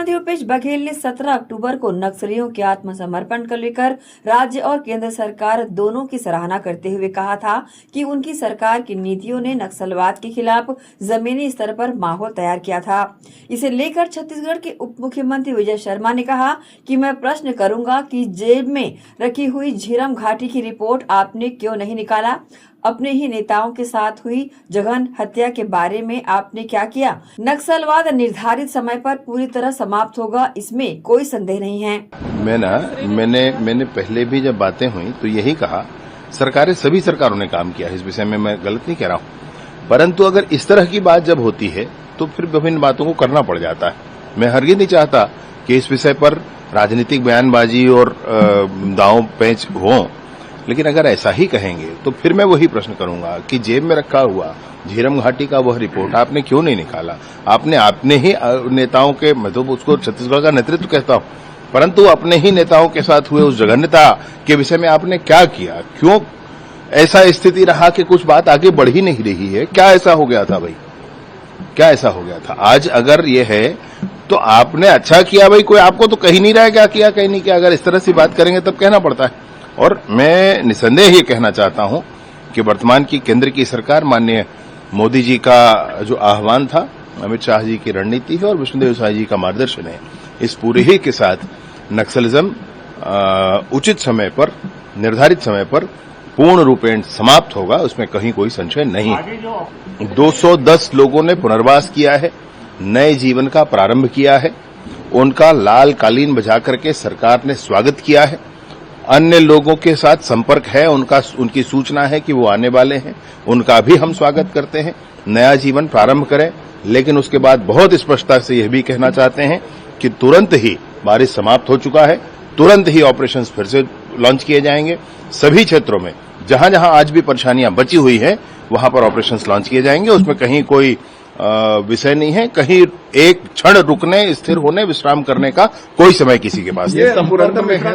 मुख्यमंत्री भूपेश बघेल ने 17 अक्टूबर को नक्सलियों के आत्मसमर्पण को लेकर राज्य और केंद्र सरकार दोनों की सराहना करते हुए कहा था कि उनकी सरकार की नीतियों ने नक्सलवाद के खिलाफ जमीनी स्तर पर माहौल तैयार किया था। इसे लेकर छत्तीसगढ़ के उप मुख्यमंत्री विजय शर्मा ने कहा कि मैं प्रश्न करूंगा कि जेल में रखी हुई झीरम घाटी की रिपोर्ट आपने क्यों नहीं निकाला? अपने ही नेताओं के साथ हुई जघन्य हत्या के बारे में आपने क्या किया? नक्सलवाद निर्धारित समय पर पूरी तरह समाप्त होगा, इसमें कोई संदेह नहीं है। मैंने पहले भी जब बातें हुई तो यही कहा, सभी सरकारों ने काम किया है, इस विषय में मैं गलत नहीं कह रहा हूं। परंतु अगर इस तरह की बात जब होती है तो फिर विभिन्न बातों को करना पड़ जाता है। मैं हरगिज़ नहीं चाहता कि इस विषय पर राजनीतिक बयानबाजी और दांव पेंच हो, लेकिन अगर ऐसा ही कहेंगे तो फिर मैं वही प्रश्न करूंगा कि जेब में रखा हुआ झीरम घाटी का वह रिपोर्ट आपने क्यों नहीं निकाला? अपने ही नेताओं के, मैं तो उसको छत्तीसगढ़ का नेतृत्व कहता हूं, परंतु अपने ही नेताओं के साथ हुए उस जघन्यता के विषय में आपने क्या किया? क्यों ऐसा स्थिति रहा कि कुछ बात आगे बढ़ ही नहीं रही है? क्या ऐसा हो गया था भाई? क्या ऐसा हो गया था? आज अगर ये है तो आपने अच्छा किया भाई, कोई आपको तो कही नहीं रहा है क्या किया कहीं नहीं किया। अगर इस तरह से बात करेंगे तब कहना पड़ता है। और मैं निसंदेह ये कहना चाहता हूं कि वर्तमान की केंद्र की सरकार, माननीय मोदी जी का जो आह्वान था, अमित शाह जी की रणनीति है और विष्णुदेव साय जी का मार्गदर्शन है, इस पूरे ही के साथ नक्सलिज्म उचित समय पर, निर्धारित समय पर पूर्ण रूपेण समाप्त होगा, उसमें कहीं कोई संशय नहीं है। 210 लोगों ने पुनर्वास किया है, नए जीवन का प्रारंभ किया है, उनका लाल कालीन बजा करके सरकार ने स्वागत किया है। अन्य लोगों के साथ संपर्क है, उनकी सूचना है कि वो आने वाले हैं, उनका भी हम स्वागत करते हैं। नया जीवन प्रारंभ करें, लेकिन उसके बाद बहुत स्पष्टता से यह भी कहना चाहते हैं कि तुरंत ही बारिश समाप्त हो चुका है, तुरंत ही ऑपरेशंस फिर से लॉन्च किए जाएंगे। सभी क्षेत्रों में जहां जहां आज भी परेशानियां बची हुई हैं, वहां पर ऑपरेशंस लॉन्च किए जाएंगे। उसमें कहीं कोई विषय नहीं है, कहीं एक क्षण रुकने, स्थिर होने, विश्राम करने का कोई समय किसी के पास नहीं।